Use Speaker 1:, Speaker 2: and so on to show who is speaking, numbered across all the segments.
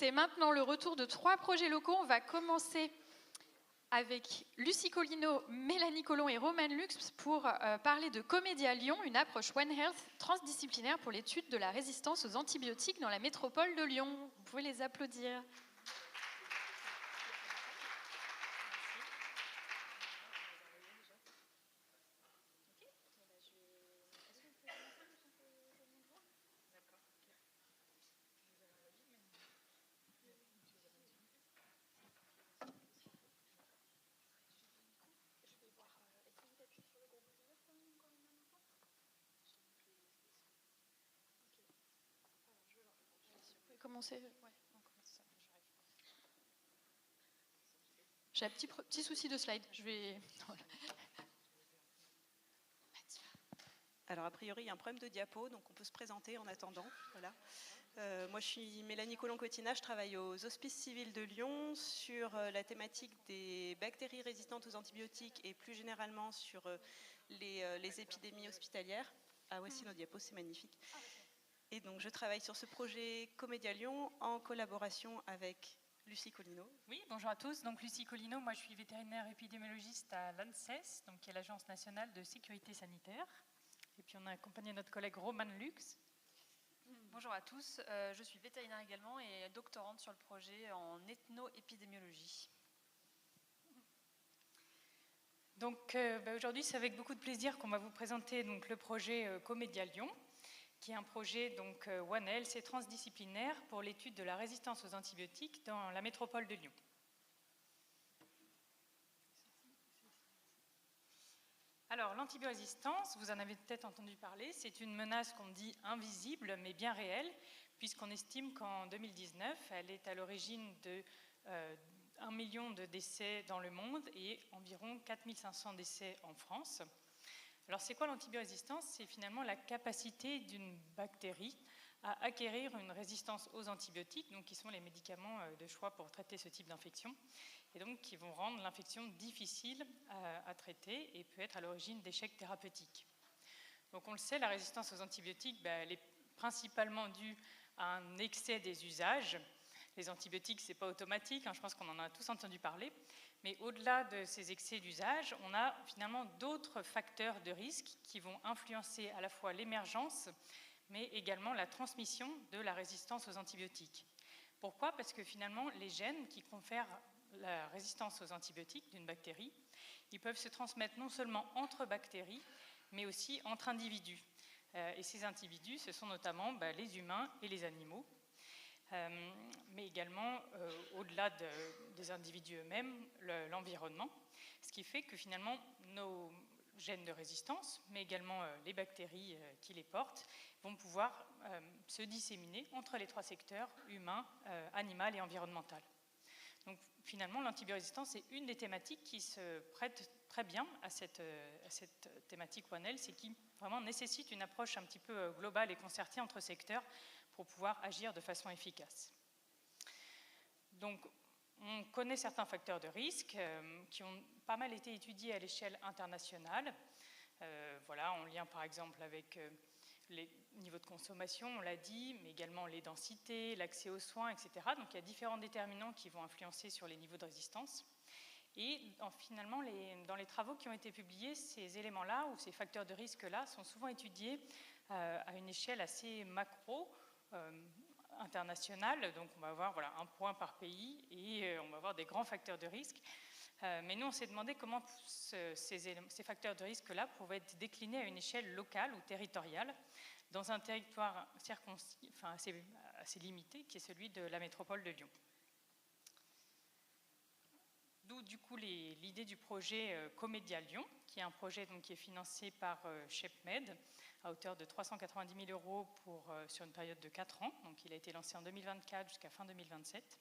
Speaker 1: c'est maintenant le retour de 3 projets locaux. On va commencer avec Lucie Collino, Mélanie Collomb et Romane Lux pour parler de Comédia Lyon, une approche One Health transdisciplinaire pour l'étude de la résistance aux antibiotiques dans la métropole de Lyon. Vous pouvez les applaudir. Commencer. Ouais, j'ai un petit souci de slide. Je vais.
Speaker 2: Alors, a priori, il y a un problème de diapo, donc on peut se présenter en attendant. Voilà. Moi, je suis Mélanie Collomb-Cotina, je travaille aux Hospices civils de Lyon sur la thématique des bactéries résistantes aux antibiotiques et plus généralement sur les épidémies hospitalières. Ah ouais, si, nos diapos, c'est magnifique. Et donc, je travaille sur ce projet Comédia Lyon en collaboration avec Lucie Collino.
Speaker 3: Oui, bonjour à tous. Donc, Lucie Collino, moi, je suis vétérinaire épidémiologiste à l'ANSES, donc qui est l'Agence nationale de sécurité sanitaire. Et puis, on a accompagné notre collègue Romane Lux.
Speaker 4: Bonjour à tous. Je suis vétérinaire également et doctorante sur le projet en ethno-épidémiologie.
Speaker 3: Donc, aujourd'hui, c'est avec beaucoup de plaisir qu'on va vous présenter donc, le projet Comédia Lyon, qui est un projet donc One Health et transdisciplinaire pour l'étude de la résistance aux antibiotiques dans la métropole de Lyon. Alors, l'antibiorésistance, vous en avez peut-être entendu parler, c'est une menace qu'on dit invisible, mais bien réelle, puisqu'on estime qu'en 2019, elle est à l'origine de 1 million de décès dans le monde et environ 4500 décès en France. Alors, c'est quoi l'antibiorésistance? C'est finalement la capacité d'une bactérie à acquérir une résistance aux antibiotiques, donc qui sont les médicaments de choix pour traiter ce type d'infection, et donc qui vont rendre l'infection difficile à traiter et peut être à l'origine d'échecs thérapeutiques. Donc, on le sait, la résistance aux antibiotiques, elle est principalement due à un excès des usages. Les antibiotiques, ce n'est pas automatique, je pense qu'on en a tous entendu parler. Mais au-delà de ces excès d'usage, on a finalement d'autres facteurs de risque qui vont influencer à la fois l'émergence, mais également la transmission de la résistance aux antibiotiques. Pourquoi? Parce que finalement, les gènes qui confèrent la résistance aux antibiotiques d'une bactérie, ils peuvent se transmettre non seulement entre bactéries, mais aussi entre individus. Et ces individus, ce sont notamment les humains et les animaux. Mais également, au-delà des individus eux-mêmes, l'environnement, ce qui fait que finalement, nos gènes de résistance, mais également les bactéries qui les portent, vont pouvoir se disséminer entre les 3 secteurs, humain, animal et environnemental. Donc finalement, l'antibiorésistance est une des thématiques qui se prête très bien à cette thématique One Health et qui vraiment nécessite une approche un petit peu globale et concertée entre secteurs pour pouvoir agir de façon efficace. Donc, on connaît certains facteurs de risque qui ont pas mal été étudiés à l'échelle internationale. Voilà, en lien par exemple avec les niveaux de consommation, on l'a dit, mais également les densités, l'accès aux soins, etc. Donc, il y a différents déterminants qui vont influencer sur les niveaux de résistance. Et finalement, dans les travaux qui ont été publiés, ces éléments-là ou ces facteurs de risque-là sont souvent étudiés à une échelle assez macro, internationale. Donc, on va avoir un point par pays et on va avoir des grands facteurs de risque. Mais nous, on s'est demandé comment ces facteurs de risque-là pouvaient être déclinés à une échelle locale ou territoriale dans un territoire assez limité, qui est celui de la métropole de Lyon. D'où du coup l'idée du projet Comédia Lyon, qui est un projet donc, qui est financé par SHEPMED à hauteur de 390 000 € sur une période de 4 ans. Donc il a été lancé en 2024 jusqu'à fin 2027.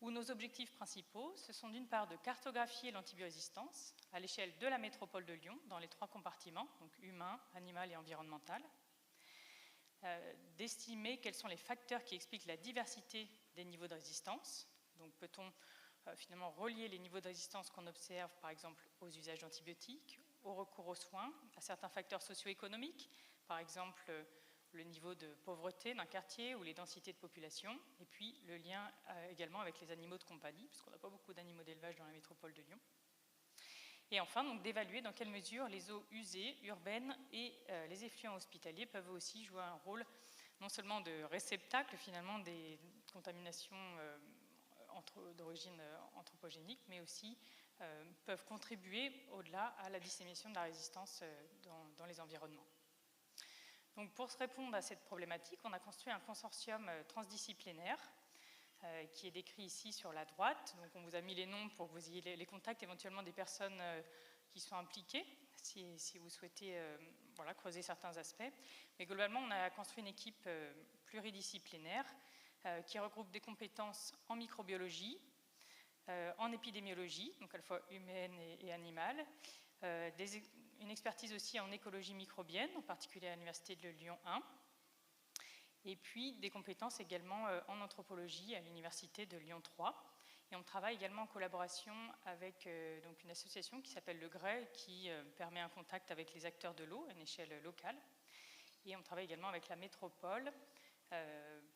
Speaker 3: Où nos objectifs principaux, ce sont d'une part de cartographier l'antibiorésistance à l'échelle de la métropole de Lyon, dans les 3 compartiments, donc humain, animal et environnemental, d'estimer quels sont les facteurs qui expliquent la diversité des niveaux de résistance. Donc peut-on finalement relier les niveaux de résistance qu'on observe, par exemple, aux usages d'antibiotiques, au recours aux soins, à certains facteurs socio-économiques, par exemple le niveau de pauvreté d'un quartier ou les densités de population, et puis le lien également avec les animaux de compagnie, puisqu'on n'a pas beaucoup d'animaux d'élevage dans la métropole de Lyon. Et enfin, donc, d'évaluer dans quelle mesure les eaux usées, urbaines et les effluents hospitaliers peuvent aussi jouer un rôle non seulement de réceptacle finalement des contaminations d'origine anthropogénique, mais aussi peuvent contribuer au-delà à la dissémination de la résistance dans les environnements. Donc pour se répondre à cette problématique, on a construit un consortium transdisciplinaire qui est décrit ici sur la droite. Donc on vous a mis les noms pour que vous ayez les contacts éventuellement des personnes qui sont impliquées, si vous souhaitez voilà, creuser certains aspects. Mais globalement, on a construit une équipe pluridisciplinaire qui regroupe des compétences en microbiologie, en épidémiologie, donc à la fois humaine et animale, une expertise aussi en écologie microbienne, en particulier à l'Université de Lyon 1, et puis des compétences également en anthropologie à l'Université de Lyon 3. Et on travaille également en collaboration avec donc une association qui s'appelle le GREI, qui permet un contact avec les acteurs de l'eau à une échelle locale. Et on travaille également avec la métropole,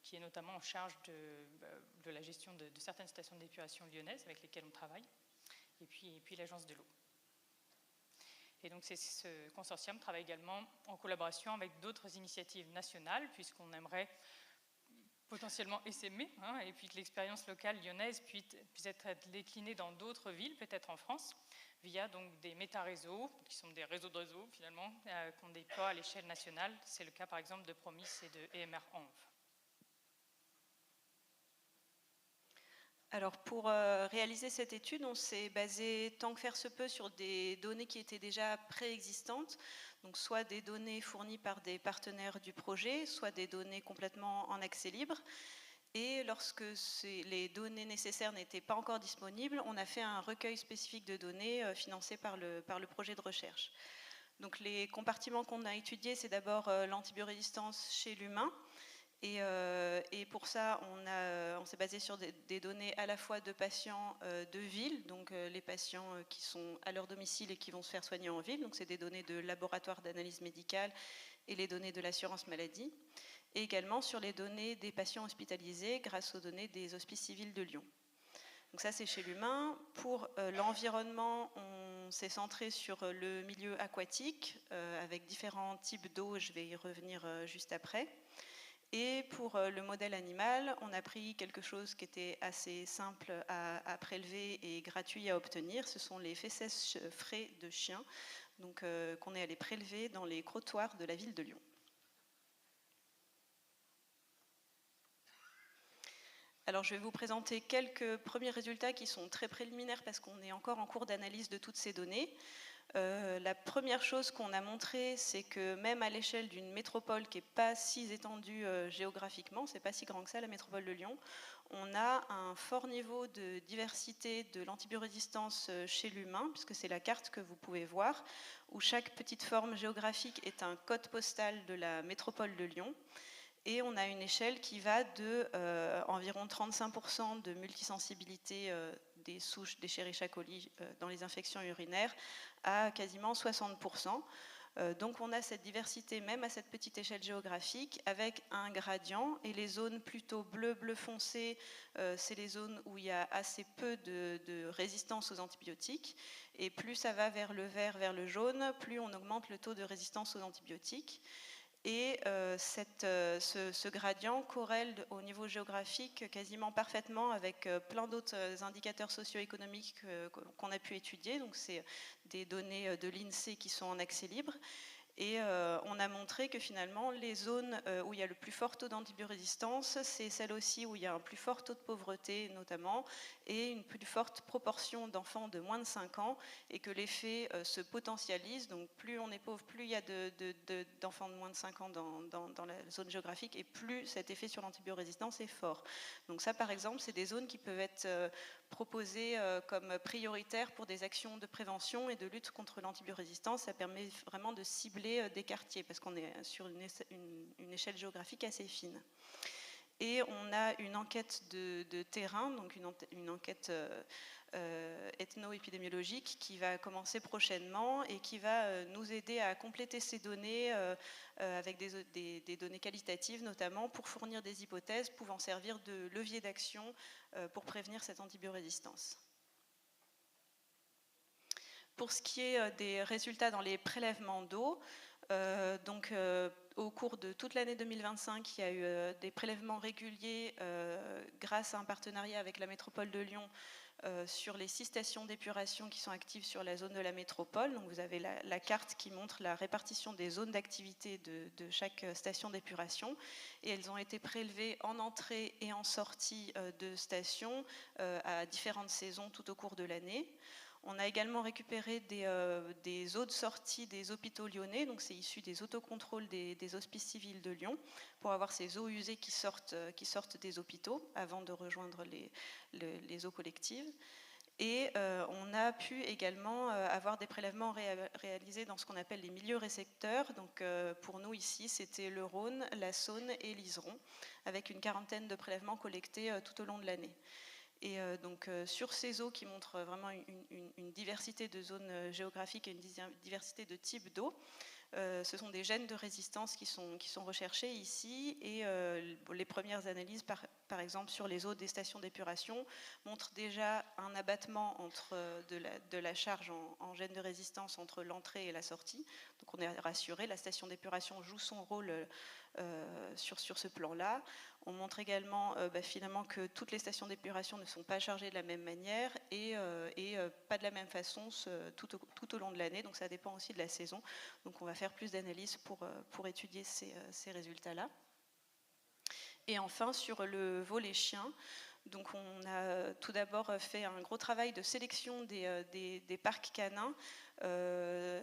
Speaker 3: qui est notamment en charge de la gestion de certaines stations d'épuration lyonnaises avec lesquelles on travaille, et puis l'agence de l'eau. Et donc ce consortium travaille également en collaboration avec d'autres initiatives nationales, puisqu'on aimerait potentiellement essaimer, et puis que l'expérience locale lyonnaise puisse être déclinée dans d'autres villes, peut-être en France, via donc des méta-réseaux, qui sont des réseaux de réseaux finalement, qu'on déploie à l'échelle nationale. C'est le cas par exemple de Promis et de EMR Env.
Speaker 2: Alors pour réaliser cette étude, on s'est basé tant que faire se peut sur des données qui étaient déjà préexistantes, donc soit des données fournies par des partenaires du projet, soit des données complètement en accès libre. Et lorsque les données nécessaires n'étaient pas encore disponibles, on a fait un recueil spécifique de données financé par le projet de recherche. Donc les compartiments qu'on a étudiés, c'est d'abord l'antibiorésistance chez l'humain. Et pour ça, on s'est basé sur des données à la fois de patients de ville, donc les patients qui sont à leur domicile et qui vont se faire soigner en ville, donc c'est des données de laboratoire d'analyse médicale et les données de l'assurance maladie, et également sur les données des patients hospitalisés grâce aux données des hospices civils de Lyon. Donc ça, c'est chez l'humain. Pour l'environnement, on s'est centré sur le milieu aquatique avec différents types d'eau, je vais y revenir juste après. Et pour le modèle animal, on a pris quelque chose qui était assez simple à prélever et gratuit à obtenir. Ce sont les fesses frais de chiens, donc qu'on est allé prélever dans les crottoirs de la ville de Lyon. Alors je vais vous présenter quelques premiers résultats qui sont très préliminaires parce qu'on est encore en cours d'analyse de toutes ces données. La première chose qu'on a montré, c'est que même à l'échelle d'une métropole qui n'est pas si étendue géographiquement, c'est pas si grand que ça la métropole de Lyon, on a un fort niveau de diversité de l'antibiorésistance chez l'humain, puisque c'est la carte que vous pouvez voir, où chaque petite forme géographique est un code postal de la métropole de Lyon. Et on a une échelle qui va de environ 35% de multisensibilité des souches d'Escherichia coli dans les infections urinaires à quasiment 60%. Donc on a cette diversité même à cette petite échelle géographique avec un gradient, et les zones plutôt bleu foncé, c'est les zones où il y a assez peu de résistance aux antibiotiques, et plus ça va vers le vert, vers le jaune, plus on augmente le taux de résistance aux antibiotiques. Et ce gradient corrèle au niveau géographique quasiment parfaitement avec plein d'autres indicateurs socio-économiques qu'on a pu étudier. Donc c'est des données de l'INSEE qui sont en accès libre. Et on a montré que finalement, les zones où il y a le plus fort taux d'antibiorésistance, c'est celles aussi où il y a un plus fort taux de pauvreté notamment, et une plus forte proportion d'enfants de moins de 5 ans, et que l'effet se potentialise. Donc plus on est pauvre, plus il y a d'enfants de moins de 5 ans dans la zone géographique, et plus cet effet sur l'antibiorésistance est fort. Donc ça, par exemple, c'est des zones qui peuvent être proposées comme prioritaires pour des actions de prévention et de lutte contre l'antibiorésistance. Ça permet vraiment de cibler des quartiers, parce qu'on est sur une échelle géographique assez fine. Et on a une enquête de terrain, donc une enquête ethno-épidémiologique qui va commencer prochainement et qui va nous aider à compléter ces données avec des données qualitatives notamment pour fournir des hypothèses pouvant servir de levier d'action pour prévenir cette antibiorésistance. Pour ce qui est des résultats dans les prélèvements d'eau, au cours de toute l'année 2025, il y a eu des prélèvements réguliers grâce à un partenariat avec la métropole de Lyon sur les 6 stations d'épuration qui sont actives sur la zone de la métropole. Donc vous avez la carte qui montre la répartition des zones d'activité de chaque station d'épuration. Et elles ont été prélevées en entrée et en sortie de stations à différentes saisons tout au cours de l'année. On a également récupéré des eaux de sortie des hôpitaux lyonnais, donc c'est issu des autocontrôles des hospices civils de Lyon, pour avoir ces eaux usées qui sortent des hôpitaux avant de rejoindre les eaux collectives. Et on a pu également avoir des prélèvements réalisés dans ce qu'on appelle les milieux récepteurs. Donc pour nous ici, c'était le Rhône, la Saône et l'Iseron, avec une quarantaine de prélèvements collectés tout au long de l'année. Et sur ces eaux qui montrent vraiment une diversité de zones géographiques et une diversité de types d'eau, ce sont des gènes de résistance qui sont recherchés ici, et les premières analyses, par exemple sur les eaux des stations d'épuration, montrent déjà un abattement de la charge en gènes de résistance entre l'entrée et la sortie. Donc on est rassuré, la station d'épuration joue son rôle sur ce plan-là. On montre également finalement que toutes les stations d'épuration ne sont pas chargées de la même manière et pas de la même façon tout au long de l'année, donc ça dépend aussi de la saison. Donc on va faire plus d'analyses pour étudier ces résultats-là. Et enfin, sur le volet chien, donc on a tout d'abord fait un gros travail de sélection des parcs canins,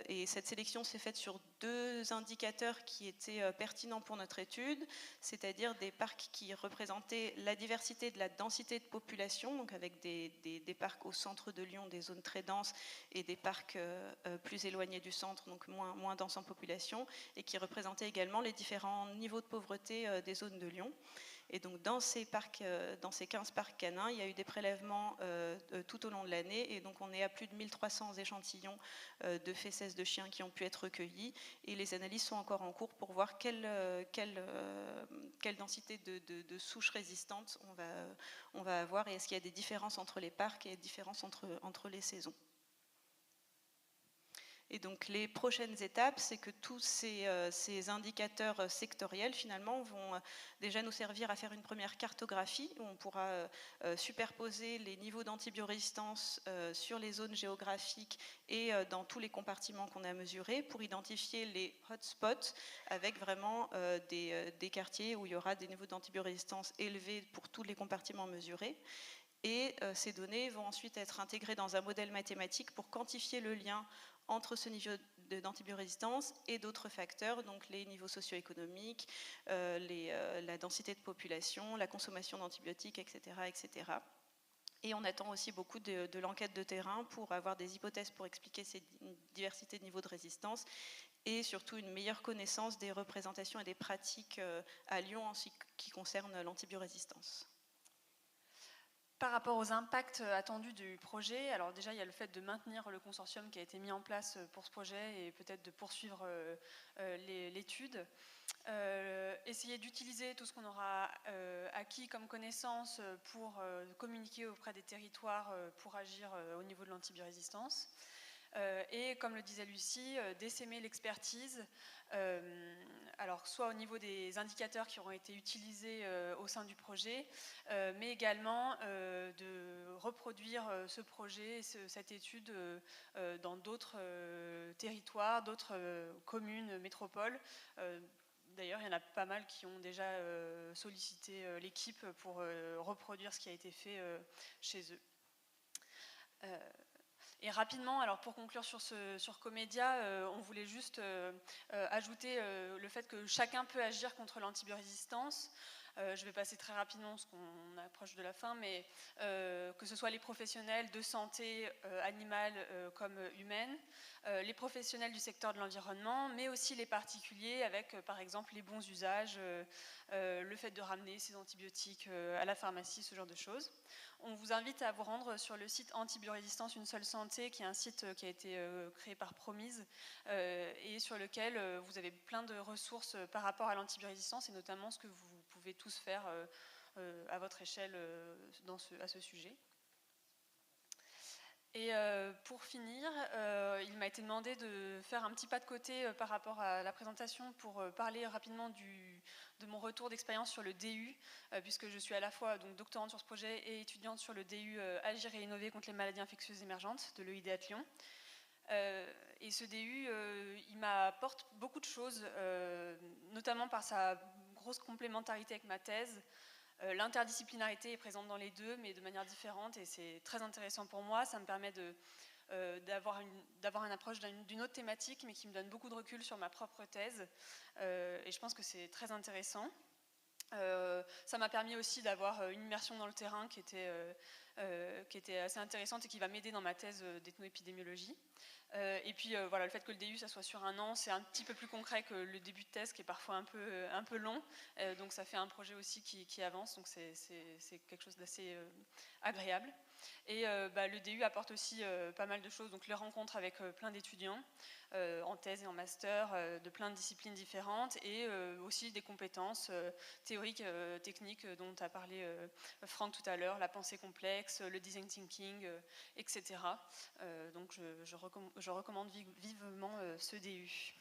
Speaker 2: et cette sélection s'est faite sur 2 indicateurs qui étaient pertinents pour notre étude, c'est-à-dire des parcs qui représentaient la diversité de la densité de population, donc avec des parcs au centre de Lyon, des zones très denses, et des parcs plus éloignés du centre, donc moins denses en population, et qui représentaient également les différents niveaux de pauvreté des zones de Lyon. Et donc dans ces 15 parcs canins, il y a eu des prélèvements tout au long de l'année, et donc on est à plus de 1300 échantillons de fesses de chiens qui ont pu être recueillis, et les analyses sont encore en cours pour voir quelle densité de souches résistantes on va avoir, et est-ce qu'il y a des différences entre les parcs et des différences entre les saisons. Et donc les prochaines étapes, c'est que tous ces indicateurs sectoriels finalement vont déjà nous servir à faire une première cartographie où on pourra superposer les niveaux d'antibiorésistance sur les zones géographiques et dans tous les compartiments qu'on a mesurés pour identifier les hotspots avec vraiment des quartiers où il y aura des niveaux d'antibiorésistance élevés pour tous les compartiments mesurés. Et ces données vont ensuite être intégrées dans un modèle mathématique pour quantifier le lien entre ce niveau d'antibiorésistance et d'autres facteurs, donc les niveaux socio-économiques, la densité de population, la consommation d'antibiotiques, etc., etc. Et on attend aussi beaucoup de l'enquête de terrain pour avoir des hypothèses pour expliquer ces diversités de niveaux de résistance, et surtout une meilleure connaissance des représentations et des pratiques à Lyon en ce qui concerne l'antibiorésistance.
Speaker 4: Par rapport aux impacts attendus du projet, alors déjà il y a le fait de maintenir le consortium qui a été mis en place pour ce projet et peut-être de poursuivre l'étude. Essayer d'utiliser tout ce qu'on aura acquis comme connaissances pour communiquer auprès des territoires pour agir au niveau de l'antibiorésistance. Et comme le disait Lucie, d'essaimer l'expertise, alors soit au niveau des indicateurs qui auront été utilisés au sein du projet, mais également de reproduire ce projet, cette étude dans d'autres territoires, d'autres communes, métropoles. D'ailleurs, il y en a pas mal qui ont déjà sollicité l'équipe pour reproduire ce qui a été fait chez eux. Et rapidement, alors pour conclure sur Comédia, on voulait juste ajouter le fait que chacun peut agir contre l'antibiorésistance. Je vais passer très rapidement parce qu'on approche de la fin, mais que ce soit les professionnels de santé animale comme humaine, les professionnels du secteur de l'environnement, mais aussi les particuliers avec par exemple les bons usages, le fait de ramener ces antibiotiques à la pharmacie, ce genre de choses. On vous invite à vous rendre sur le site Antibiorésistance Une Seule Santé, qui est un site qui a été créé par Promise et sur lequel vous avez plein de ressources par rapport à l'antibiorésistance et notamment ce que vous pouvez tous faire à votre échelle à ce sujet. Et pour finir, il m'a été demandé de faire un petit pas de côté par rapport à la présentation pour parler rapidement de mon retour d'expérience sur le DU, puisque je suis à la fois donc, doctorante sur ce projet et étudiante sur le DU Agir et innover contre les maladies infectieuses émergentes de l'EIDA de Lyon. Et ce DU, il m'apporte beaucoup de choses, notamment par sa grosse complémentarité avec ma thèse. L'interdisciplinarité est présente dans les deux, mais de manière différente, et c'est très intéressant pour moi. Ça me permet d'avoir une approche d'une autre thématique, mais qui me donne beaucoup de recul sur ma propre thèse, et je pense que c'est très intéressant. Ça m'a permis aussi d'avoir une immersion dans le terrain qui était assez intéressante et qui va m'aider dans ma thèse d'ethnoépidémiologie. Et puis voilà, le fait que le DU ça soit sur un an, c'est un petit peu plus concret que le début de thèse qui est parfois un peu long, donc ça fait un projet aussi qui avance, donc c'est quelque chose d'assez agréable. Et le DU apporte aussi pas mal de choses, donc les rencontres avec plein d'étudiants en thèse et en master de plein de disciplines différentes, et aussi des compétences théoriques, techniques dont a parlé Franck tout à l'heure, la pensée complexe, le design thinking, etc. Donc je recommande vivement ce DU.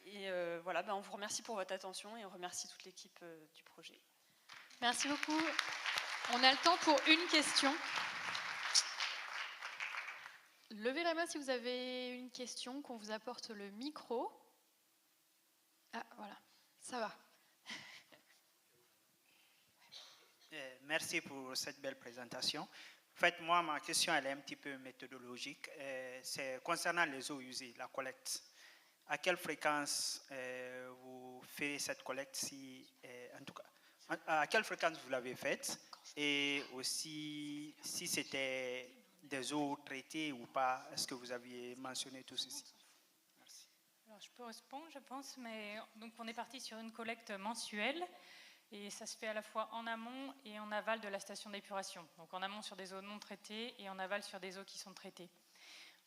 Speaker 4: Et voilà, on vous remercie pour votre attention et on remercie toute l'équipe du projet.
Speaker 1: Merci beaucoup. On a le temps pour une question. Levez la main si vous avez une question, qu'on vous apporte le micro. Ah, voilà, ça va.
Speaker 5: Merci pour cette belle présentation. En fait, moi, ma question, elle est un petit peu méthodologique. C'est concernant les eaux usées, la collecte. À quelle fréquence vous faites cette collecte, en tout cas, à quelle fréquence vous l'avez faite, et aussi si c'était des eaux traitées ou pas, est-ce que vous aviez mentionné tout ceci? Merci.
Speaker 3: Alors, je peux répondre, je pense, mais donc on est parti sur une collecte mensuelle. Et ça se fait à la fois en amont et en aval de la station d'épuration. Donc en amont sur des eaux non traitées et en aval sur des eaux qui sont traitées.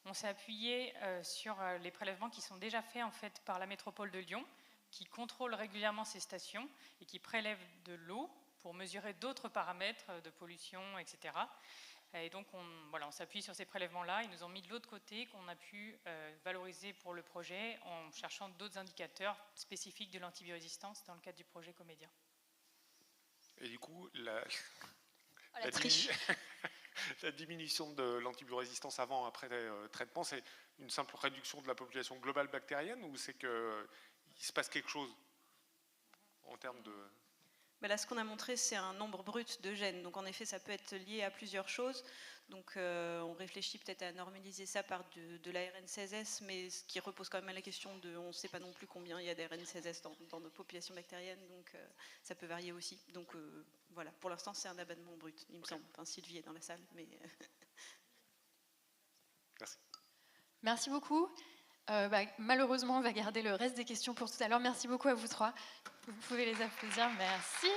Speaker 3: On s'est appuyé sur les prélèvements qui sont déjà faits en fait par la métropole de Lyon, qui contrôle régulièrement ces stations et qui prélève de l'eau pour mesurer d'autres paramètres de pollution, etc. Et donc on s'appuie sur ces prélèvements-là. Ils nous ont mis de l'autre côté qu'on a pu valoriser pour le projet en cherchant d'autres indicateurs spécifiques de l'antibiorésistance dans le cadre du projet Comédia.
Speaker 6: Et du coup,
Speaker 1: la
Speaker 6: diminution de l'antibiorésistance avant, après traitement, c'est une simple réduction de la population globale bactérienne, ou c'est qu'il se passe quelque chose en termes de...
Speaker 2: Là, ce qu'on a montré, c'est un nombre brut de gènes. Donc, en effet, ça peut être lié à plusieurs choses. Donc, on réfléchit peut-être à normaliser ça par de l'ARN16S, mais ce qui repose quand même à la question de... On ne sait pas non plus combien il y a d'ARN16S dans nos populations bactériennes, donc ça peut varier aussi. Donc, voilà, pour l'instant, c'est un abattement brut, il me semble. Enfin, Sylvie est dans la salle, mais...
Speaker 6: Merci.
Speaker 1: Merci beaucoup. Malheureusement, on va garder le reste des questions pour tout à l'heure. Merci beaucoup à vous trois. Vous pouvez les applaudir. Merci.